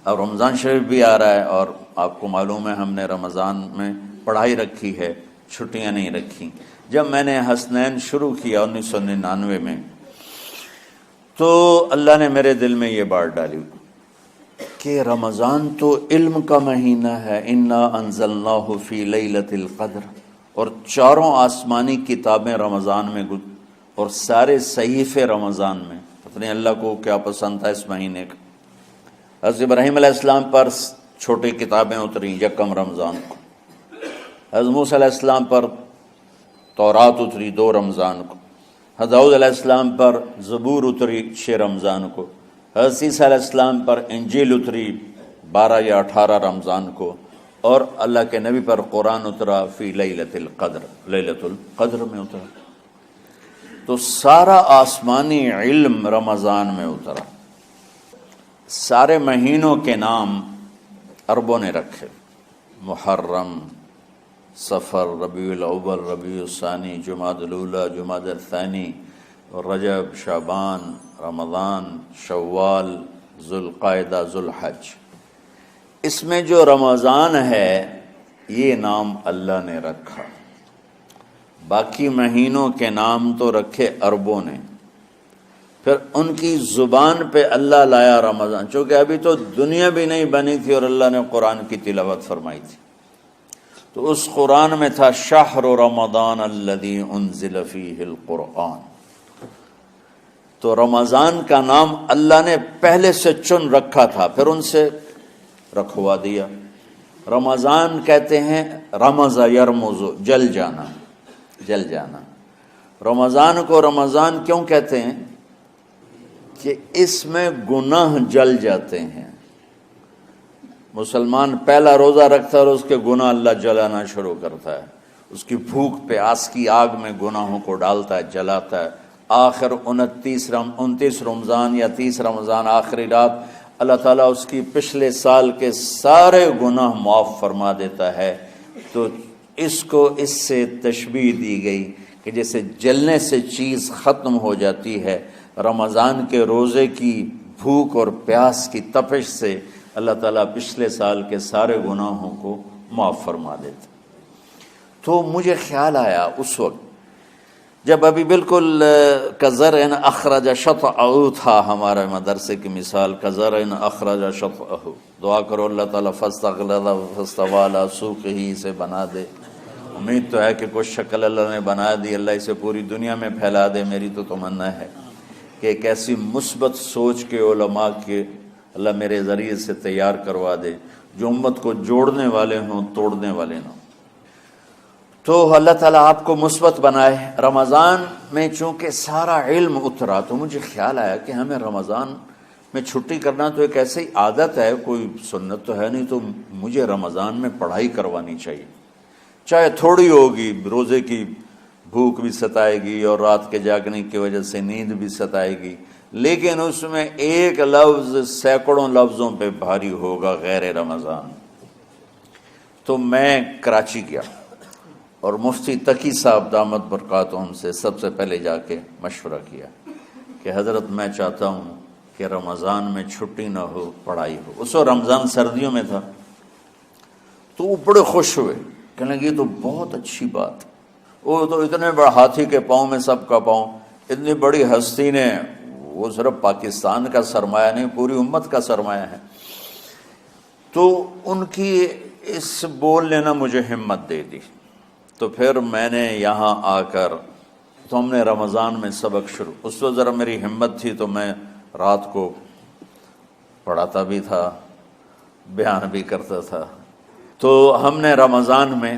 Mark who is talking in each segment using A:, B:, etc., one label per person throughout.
A: اب رمضان شریف بھی آ رہا ہے، اور آپ کو معلوم ہے ہم نے رمضان میں پڑھائی رکھی ہے، چھٹیاں نہیں رکھی۔ جب میں نے حسنین شروع کیا 1999 میں، تو اللہ نے میرے دل میں یہ بات ڈالی کہ رمضان تو علم کا مہینہ ہے، انا انزلناہ فی لیلۃ القدر، اور چاروں آسمانی کتابیں رمضان میں اور سارے صحیفے رمضان میں۔ اپنے اللہ کو کیا پسند تھا اس مہینے کا۔ حضرت ابراہیم علیہ السلام پر چھوٹی کتابیں اتری یکم رمضان کو، حضرت موسیٰ علیہ السلام پر تورات اتری 2 رمضان کو، حضرت داؤد علیہ السلام پر زبور اتری 6 رمضان کو، حضرت عیسیٰ علیہ السلام پر انجیل اتری 12 یا 18 رمضان کو، اور اللہ کے نبی پر قرآن اترا فی لیلۃ القدر، لیلۃ القدر میں اترا۔ تو سارا آسمانی علم رمضان میں اترا۔ سارے مہینوں کے نام عربوں نے رکھے، محرم، صفر، ربیع الاول، ربیع الثانی، جمادی الاولی، جمادی الثانی، رجب، شعبان، رمضان، شوال، ذوالقعدہ، ذوالحج۔ اس میں جو رمضان ہے یہ نام اللہ نے رکھا، باقی مہینوں کے نام تو رکھے عربوں نے۔ پھر ان کی زبان پہ اللہ لایا رمضان، چونکہ ابھی تو دنیا بھی نہیں بنی تھی اور اللہ نے قرآن کی تلاوت فرمائی تھی، تو اس قرآن میں تھا شہر رمضان الذی انزل فیہ القرآن۔ تو رمضان کا نام اللہ نے پہلے سے چن رکھا تھا، پھر ان سے رکھوا دیا۔ رمضان کہتے ہیں رمض یرمز، جل جانا، جل جانا۔ رمضان کو رمضان کیوں کہتے ہیں؟ کہ اس میں گناہ جل جاتے ہیں۔ مسلمان پہلا روزہ رکھتا ہے اور اس کے گناہ اللہ جلانا شروع کرتا ہے، اس کی بھوک پیاس کی آگ میں گناہوں کو ڈالتا ہے، جلاتا ہے۔ آخر 29 رمضان یا 30 رمضان آخری رات اللہ تعالیٰ اس کی پچھلے سال کے سارے گناہ معاف فرما دیتا ہے۔ تو اس کو اس سے تشبیہ دی گئی کہ جیسے جلنے سے چیز ختم ہو جاتی ہے، رمضان کے روزے کی بھوک اور پیاس کی تپش سے اللہ تعالیٰ پچھلے سال کے سارے گناہوں کو معاف فرما دیتا۔ تو مجھے خیال آیا اس وقت جب ابھی بالکل کزرع اخرج شطأہ تھا، ہمارے مدرسے کی مثال کزرع اخرج شطأہ، دعا کرو اللہ تعالیٰ فاستغلظ فاستوی علی سوقہ، اسے بنا دے۔ امید تو ہے کہ کچھ شکل اللہ نے بنا دی، اللہ اسے پوری دنیا میں پھیلا دے۔ میری تو تمنا ہے کہ ایک ایسی مثبت سوچ کے علماء کے اللہ میرے ذریعے سے تیار کروا دے جو امت کو جوڑنے والے ہوں، توڑنے والے نہ ہوں۔ تو اللہ تعالیٰ آپ کو مثبت بنائے۔ رمضان میں چونکہ سارا علم اترا تو مجھے خیال آیا کہ ہمیں رمضان میں چھٹی کرنا تو ایک ایسی عادت ہے، کوئی سنت تو ہے نہیں، تو مجھے رمضان میں پڑھائی کروانی چاہیے، چاہے تھوڑی ہوگی، روزے کی بھوک بھی ستائے گی اور رات کے جاگنے کی وجہ سے نیند بھی ستائے گی، لیکن اس میں ایک لفظ سینکڑوں لفظوں پہ بھاری ہوگا غیر رمضان۔ تو میں کراچی گیا اور مفتی تقی صاحب دامت برکاتہم سے سب سے پہلے جا کے مشورہ کیا کہ حضرت میں چاہتا ہوں کہ رمضان میں چھٹی نہ ہو، پڑھائی ہو۔ اس وقت رمضان سردیوں میں تھا، تو وہ بڑے خوش ہوئے، کہنے لگے یہ تو بہت اچھی بات۔ وہ تو اتنے بڑے ہاتھی کے پاؤں میں سب کا پاؤں، اتنی بڑی ہستی نے، وہ صرف پاکستان کا سرمایہ نہیں پوری امت کا سرمایہ ہے۔ تو ان کی اس بولنے نے مجھے ہمت دے دی۔ تو پھر میں نے یہاں آ کر تو ہم نے رمضان میں سبق شروع، اس وقت ذرا میری ہمت تھی تو میں رات کو پڑھاتا بھی تھا، بیان بھی کرتا تھا۔ تو ہم نے رمضان میں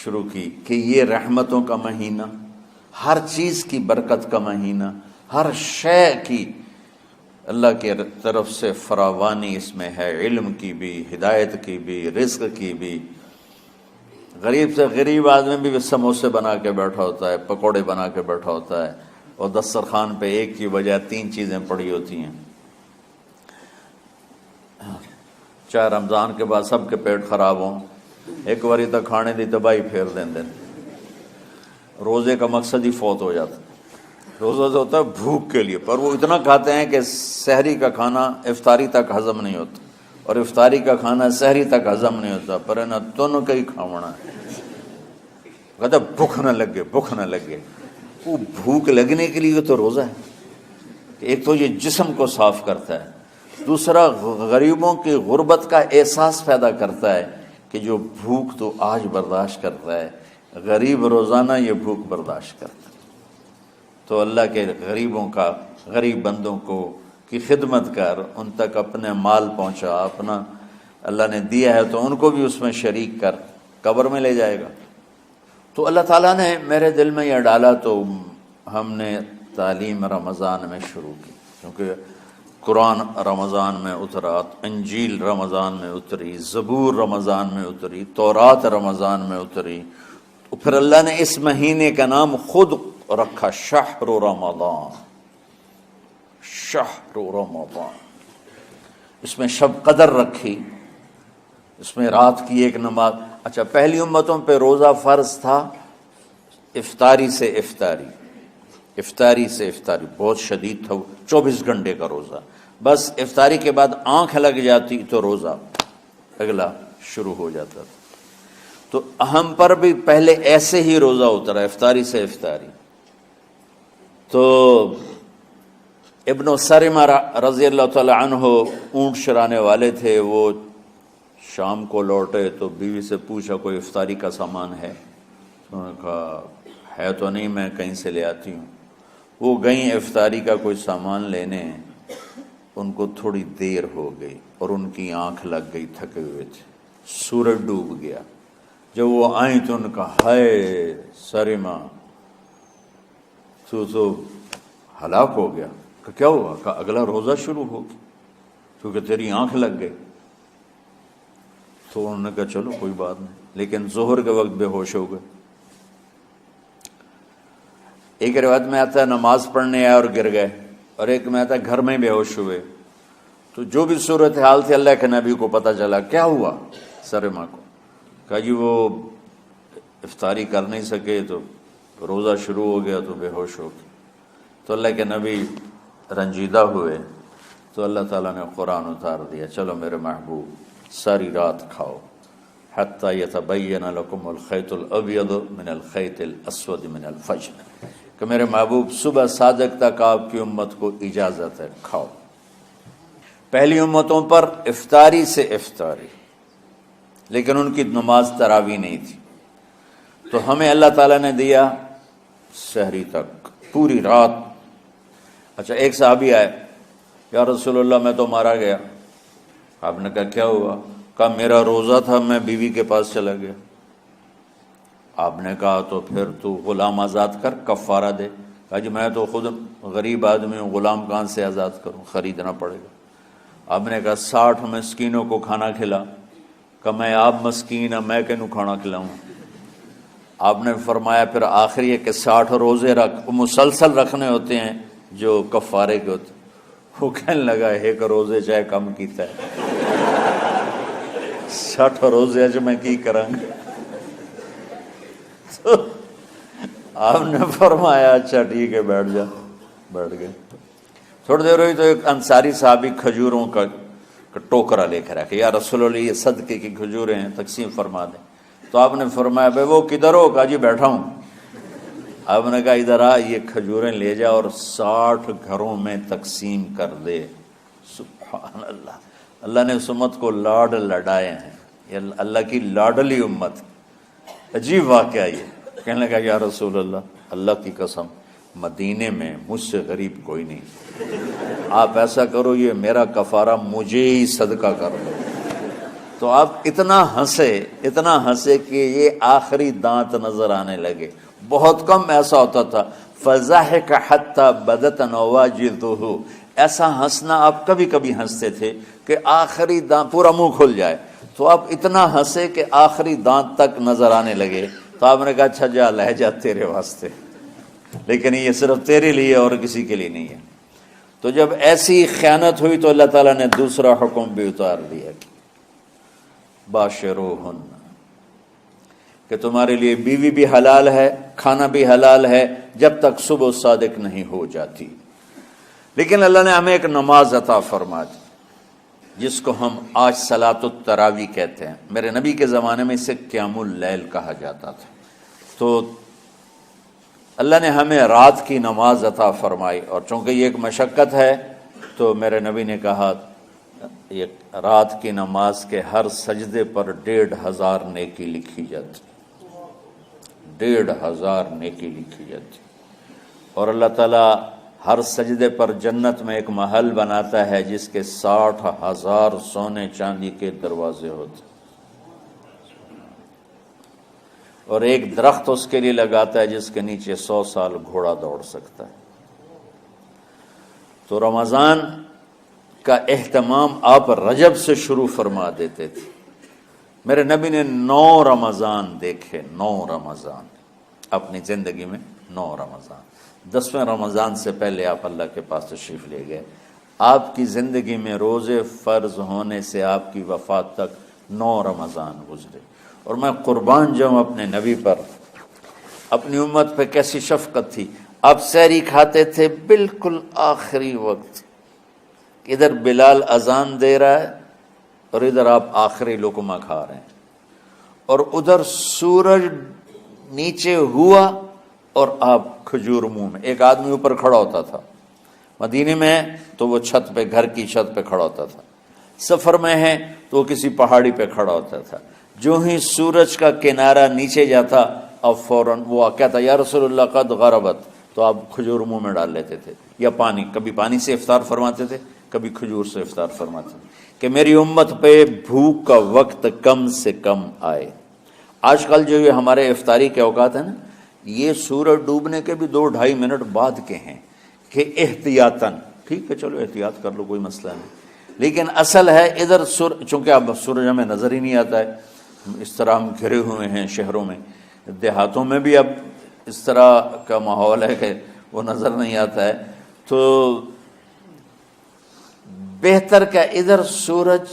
A: شروع کی کہ یہ رحمتوں کا مہینہ، ہر چیز کی برکت کا مہینہ، ہر شے کی اللہ کی طرف سے فراوانی اس میں ہے، علم کی بھی، ہدایت کی بھی، رزق کی بھی۔ غریب سے غریب آدمی بھی سموسے بنا کے بیٹھا ہوتا ہے، پکوڑے بنا کے بیٹھا ہوتا ہے، اور دسترخوان پہ ایک کی بجائے 3 چیزیں پڑی ہوتی ہیں۔ چاہے رمضان کے بعد سب کے پیٹ خراب ہوں، ایک باری تو کھانے دی تباہی پھیر دیں۔ روزے کا مقصد ہی فوت ہو جاتا، روزہ تو ہوتا ہے بھوک کے لیے، پر وہ اتنا کھاتے ہیں کہ سحری کا کھانا افطاری تک ہضم نہیں ہوتا، اور افطاری کا کھانا سحری تک ہضم نہیں ہوتا، پر ہے نا تن کا ہی کھاونا ہے۔ کہتا بھوک نہ لگے، بھوک نہ لگے۔ وہ بھوک لگنے کے لیے تو روزہ ہے۔ ایک تو یہ جسم کو صاف کرتا ہے، دوسرا غریبوں کی غربت کا احساس پیدا کرتا ہے کہ جو بھوک تو آج برداشت کرتا ہے، غریب روزانہ یہ بھوک برداشت کرتا ہے۔ تو اللہ کے غریبوں کا، غریب بندوں کو کی خدمت کر، ان تک اپنے مال پہنچا، اپنا اللہ نے دیا ہے تو ان کو بھی اس میں شریک کر، قبر میں لے جائے گا۔ تو اللہ تعالیٰ نے میرے دل میں یہ ڈالا تو ہم نے تعلیم رمضان میں شروع کی، کیونکہ قرآن رمضان میں اترا، انجیل رمضان میں اتری، زبور رمضان میں اتری، تورات رمضان میں اتری۔ تو پھر اللہ نے اس مہینے کا نام خود رکھا شہر رمضان، شہر رمضان۔ اس میں شب قدر رکھی، اس میں رات کی ایک نماز۔ اچھا، پہلی امتوں پہ روزہ فرض تھا افطاری سے افطاری، افطاری سے افطاری، بہت شدید تھا، 24 گھنٹے کا روزہ۔ بس افطاری کے بعد آنکھ لگ جاتی تو روزہ اگلا شروع ہو جاتا تھا۔ تو ہم پر بھی پہلے ایسے ہی روزہ اترا، افطاری سے افطاری۔ تو ابن سرمہ رضی اللہ تعالی عنہ اونٹ چرانے والے تھے، وہ شام کو لوٹے تو بیوی سے پوچھا کوئی افطاری کا سامان ہے؟ انہوں نے کہا ہے تو نہیں، میں کہیں سے لے آتی ہوں۔ وہ گئیں افطاری کا کوئی سامان لینے، ان کو تھوڑی دیر ہو گئی اور ان کی آنکھ لگ گئی، تھکے ہوئے تھے، سورج ڈوب گیا۔ جب وہ آئیں تو ان کا ہائے سرمہ تو ہلاک ہو گیا۔ کہ کیا ہوا؟ کہ اگلا روزہ شروع ہوگی کیونکہ تیری آنکھ لگ گئی۔ تو انہوں نے کہا چلو کوئی بات نہیں، لیکن ظہر کے وقت بے ہوش ہو گئے۔ ایک روایت میں آتا ہے نماز پڑھنے آئے اور گر گئے، اور ایک میں آتا ہے گھر میں بے ہوش ہوئے۔ تو جو بھی صورتحال تھی اللہ کے نبی کو پتہ چلا۔ کیا ہوا سرمہ کو؟ کہا جی وہ افطاری کر نہیں سکے تو روزہ شروع ہو گیا تو بے ہوش ہو گئے۔ تو اللہ کے نبی رنجیدہ ہوئے تو اللہ تعالیٰ نے قرآن اتار دیا، چلو میرے محبوب ساری رات کھاؤ، حتی یتبین لکم الخیط الابیض من الخیط الاسود من الفجر، کہ میرے محبوب صبح صادق تک آپ کی امت کو اجازت ہے، کھاؤ۔ پہلی امتوں پر افطاری سے افطاری، لیکن ان کی نماز تراویح نہیں تھی۔ تو ہمیں اللہ تعالیٰ نے دیا سحری تک، پوری رات۔ اچھا، ایک صحابی آئے، یا رسول اللہ میں تو مارا گیا۔ آپ نے کہا کیا ہوا؟ کہا میرا روزہ تھا، میں بیوی کے پاس چلا گیا۔ آپ نے کہا تو پھر تو غلام آزاد کر، کفارہ دے۔ کہا جی میں تو خود غریب آدمی ہوں، غلام کہاں سے آزاد کروں، خریدنا پڑے گا۔ آپ نے کہا 60 مسکینوں کو کھانا کھلا۔ کہ میں آپ مسکین ہیں، میں کینوں کھانا کھلاؤں؟ آپ نے فرمایا پھر آخر یہ کہ 60 روزے رکھ، مسلسل رکھنے ہوتے ہیں جو کفارے کے ہوتے ہیں۔ وہ کہنے لگا ایک روزے چاہے کم کیتا ہے، 60 روزے اج میں کی کروں گا؟ تو آپ نے فرمایا اچھا ٹھیک ہے بیٹھ جا۔ بیٹھ گئے۔ تھوڑی دیر ہوئی تو ایک انصاری صحابی کھجوروں کا ٹوکرا لے کر آیا، یا رسول اللہ یہ صدقے کی کھجوریں ہیں، تقسیم فرما دیں۔ تو آپ نے فرمایا بھائی وہ کدھر ہو؟ کہا جی بیٹھا ہوں۔ آپ نے کہا ادھر آ، یہ کھجوریں لے جا اور 60 گھروں میں تقسیم کر دے۔ سبحان اللہ، اللہ نے اس امت کو لاڈ لڈائے ہیں، یہ اللہ کی لاڈلی امت۔ عجیب واقعہ یہ، کہنے لگا یا رسول اللہ، اللہ کی قسم مدینے میں مجھ سے غریب کوئی نہیں، آپ ایسا کرو یہ میرا کفارہ مجھے ہی صدقہ کر دو۔ تو آپ اتنا ہنسے کہ یہ آخری دانت نظر آنے لگے۔ بہت کم ایسا ہوتا تھا، فضحک حتی بدت نواجذہ، ایسا ہنسنا آپ کبھی کبھی ہنستے تھے کہ آخری دانت پورا منہ کھل جائے۔ تو آپ اتنا ہنسے کہ آخری دانت تک نظر آنے لگے۔ تو آپ نے کہا اچھا جا لے جا تیرے واسطے، لیکن یہ صرف تیرے لیے اور کسی کے لیے نہیں ہے۔ تو جب ایسی خیانت ہوئی تو اللہ تعالیٰ نے دوسرا حکم بھی اتار دیا، باشروہن، کہ تمہارے لیے بیوی بھی حلال ہے، کھانا بھی حلال ہے، جب تک صبح صادق نہیں ہو جاتی۔ لیکن اللہ نے ہمیں ایک نماز عطا فرما دی جس کو ہم آج صلاۃ التراویح کہتے ہیں۔ میرے نبی کے زمانے میں اسے قیام اللیل کہا جاتا تھا۔ تو اللہ نے ہمیں رات کی نماز عطا فرمائی، اور چونکہ یہ ایک مشقت ہے تو میرے نبی نے کہا یہ رات کی نماز کے ہر سجدے پر 1500 نیکی لکھی جاتی، 1500 نیکی لکھی جاتی۔ اور اللہ تعالیٰ ہر سجدے پر جنت میں ایک محل بناتا ہے جس کے 60,000 سونے چاندی کے دروازے ہوتے، اور ایک درخت اس کے لیے لگاتا ہے جس کے نیچے 100 سال گھوڑا دوڑ سکتا ہے۔ تو رمضان کا اہتمام آپ رجب سے شروع فرما دیتے تھے۔ میرے نبی نے 9 رمضان دیکھے، 9 رمضان اپنی زندگی میں، 9 رمضان۔ 10ویں رمضان سے پہلے آپ اللہ کے پاس تشریف لے گئے۔ آپ کی زندگی میں روزے فرض ہونے سے آپ کی وفات تک 9 رمضان گزرے، اور میں قربان جاؤں اپنے نبی پر، اپنی امت پہ کیسی شفقت تھی۔ آپ سحری کھاتے تھے بالکل آخری وقت، ادھر بلال اذان دے رہا ہے اور ادھر آپ آخری لقمہ کھا رہے ہیں، اور ادھر سورج نیچے ہوا اور آپ کھجور منہ میں۔ ایک آدمی اوپر کھڑا ہوتا تھا مدینے میں تو وہ چھت پہ، گھر کی چھت پہ کھڑا ہوتا تھا، سفر میں ہے تو وہ کسی پہاڑی پہ کھڑا ہوتا تھا۔ جو ہی سورج کا کنارہ نیچے جاتا اب فوراً وہ کہتا یا رسول اللہ قد غربت، تو آپ کھجور منہ میں ڈال لیتے تھے، یا پانی، کبھی پانی سے افطار فرماتے تھے، کبھی کھجور سے افطار فرماتے تھے، کہ میری امت پہ بھوک کا وقت کم سے کم آئے۔ آج کل جو یہ ہمارے افطاری کے اوقات ہیں نا، یہ سورج ڈوبنے کے بھی 2-2.5 منٹ بعد کے ہیں کہ احتیاطاً، ٹھیک ہے چلو احتیاط کر لو، کوئی مسئلہ نہیں، لیکن اصل ہے ادھر چونکہ اب سورج ہمیں نظر ہی نہیں آتا ہے، اس طرح ہم گھرے ہوئے ہیں شہروں میں، دیہاتوں میں بھی اب اس طرح کا ماحول ہے کہ وہ نظر نہیں آتا ہے، تو بہتر کہ ادھر سورج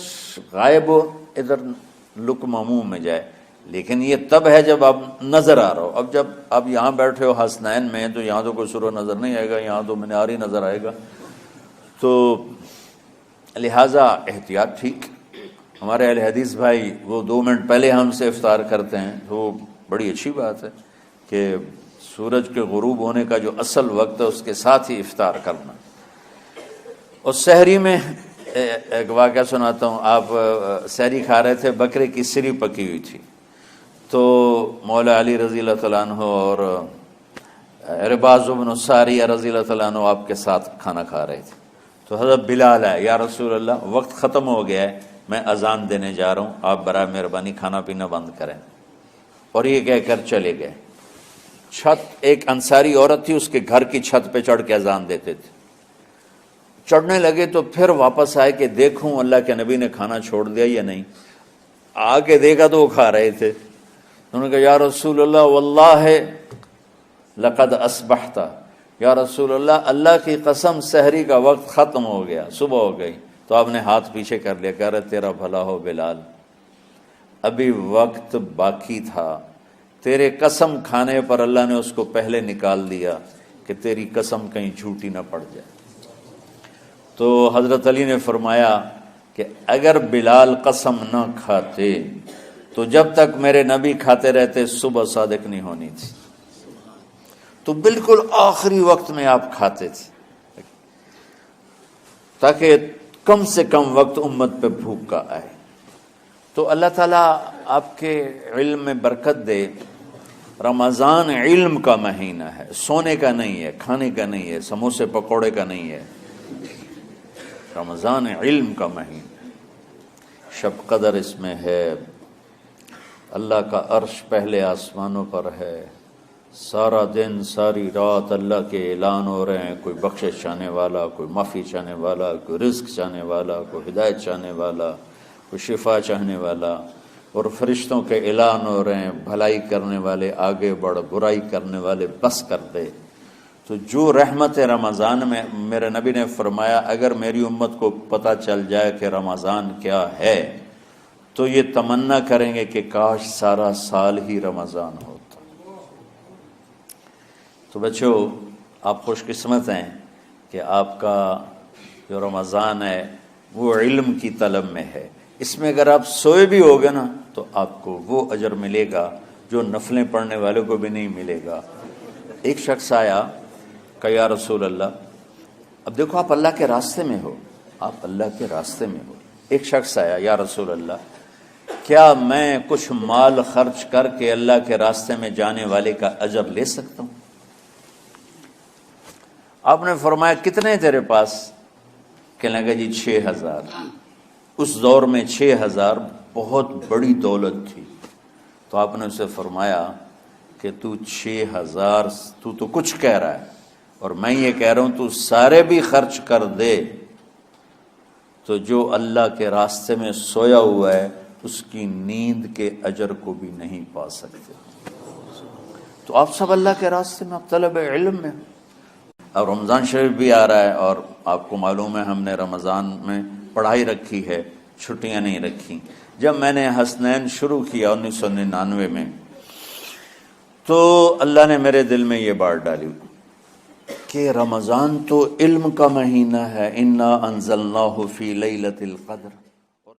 A: غائب ہو، ادھر لقمہ منہ میں جائے۔ لیکن یہ تب ہے جب آپ نظر آ رہا ہو۔ اب جب آپ یہاں بیٹھے ہو حسنین میں تو یہاں تو کوئی سورج نظر نہیں آئے گا، یہاں تو منار ہی نظر آئے گا، تو لہٰذا احتیاط ٹھیک۔ ہمارے اہل حدیث بھائی وہ 2 منٹ پہلے ہم سے افطار کرتے ہیں، تو بڑی اچھی بات ہے کہ سورج کے غروب ہونے کا جو اصل وقت ہے اس کے ساتھ ہی افطار کرنا۔ اور سحری میں ایک واقعہ سناتا ہوں، آپ سحری کھا رہے تھے، بکرے کی سری پکی ہوئی تھی، تو مولا علی رضی اللہ تعالیٰ عنہ اور عرباض بن ساریہ رضی اللہ تعالیٰ عنہ آپ کے ساتھ کھانا کھا رہے تھے۔ تو حضرت بلال ہے، یا رسول اللہ وقت ختم ہو گیا ہے، میں اذان دینے جا رہا ہوں، آپ برائے مہربانی کھانا پینا بند کریں۔ اور یہ کہہ کر چلے گئے۔ چھت، ایک انصاری عورت تھی، اس کے گھر کی چھت پہ چڑھ کے اذان دیتے تھے۔ چڑھنے لگے تو پھر واپس آئے کہ دیکھوں اللہ کے نبی نے کھانا چھوڑ دیا یا نہیں۔ آگے دیکھا تو وہ کھا رہے تھے۔ انہوں نے کہا یا رسول اللہ واللہ لقد اصبحت، یا رسول اللہ اللہ کی قسم سحری کا وقت ختم ہو گیا، صبح ہو گئی۔ تو آپ نے ہاتھ پیچھے کر لیا، کہہ رہے تیرا بھلا ہو بلال، ابھی وقت باقی تھا، تیرے قسم کھانے پر اللہ نے اس کو پہلے نکال دیا کہ تیری قسم کہیں جھوٹی نہ پڑ جائے۔ تو حضرت علی نے فرمایا کہ اگر بلال قسم نہ کھاتے تو جب تک میرے نبی کھاتے رہتے صبح صادق نہیں ہونی تھی۔ تو بالکل آخری وقت میں آپ کھاتے تھے تاکہ کم سے کم وقت امت پہ بھوک کا آئے۔ تو اللہ تعالیٰ آپ کے علم میں برکت دے۔ رمضان علم کا مہینہ ہے، سونے کا نہیں ہے، کھانے کا نہیں ہے، سموسے پکوڑے کا نہیں ہے، رمضان علم کا مہینہ ہے۔ شب قدر اس میں ہے، اللہ کا عرش پہلے آسمانوں پر ہے، سارا دن ساری رات اللہ کے اعلان ہو رہے ہیں، کوئی بخشش چاہنے والا، کوئی معافی چاہنے والا، کوئی رزق چاہنے والا، کوئی ہدایت چاہنے والا، کوئی شفا چاہنے والا، اور فرشتوں کے اعلان ہو رہے ہیں، بھلائی کرنے والے آگے بڑھ، برائی کرنے والے بس کر دے۔ تو جو رحمت رمضان میں، میرے نبی نے فرمایا اگر میری امت کو پتہ چل جائے کہ رمضان کیا ہے تو یہ تمنا کریں گے کہ کاش سارا سال ہی رمضان ہوتا۔ تو بچوں، آپ خوش قسمت ہیں کہ آپ کا جو رمضان ہے وہ علم کی طلب میں ہے۔ اس میں اگر آپ سوئے بھی ہوگے نا تو آپ کو وہ اجر ملے گا جو نفلیں پڑھنے والوں کو بھی نہیں ملے گا۔ ایک شخص آیا کہ یا رسول اللہ، اب دیکھو آپ اللہ کے راستے میں ہو، آپ اللہ کے راستے میں ہو۔ ایک شخص آیا، یا رسول اللہ، کیا میں کچھ مال خرچ کر کے اللہ کے راستے میں جانے والے کا اجر لے سکتا ہوں؟ آپ نے فرمایا کتنے تیرے پاس؟ کہنے لگا جی 6000۔ اس دور میں 6000 بہت بڑی دولت تھی۔ تو آپ نے اسے فرمایا کہ تو 6000 تو کچھ کہہ رہا ہے اور میں یہ کہہ رہا ہوں تو سارے بھی خرچ کر دے تو جو اللہ کے راستے میں سویا ہوا ہے اس کی نیند کے اجر کو بھی نہیں پا سکتے۔ تو آپ سب اللہ کے راستے میں، آپ طلب علم میں۔ اب رمضان شریف بھی آ رہا ہے اور آپ کو معلوم ہے ہم نے رمضان میں پڑھائی رکھی ہے، چھٹیاں نہیں رکھی۔ جب میں نے حسنین شروع کیا 1999 میں، تو اللہ نے میرے دل میں یہ بات ڈالی کہ رمضان تو علم کا مہینہ ہے، انا انزلناہ فی لیلۃ القدر۔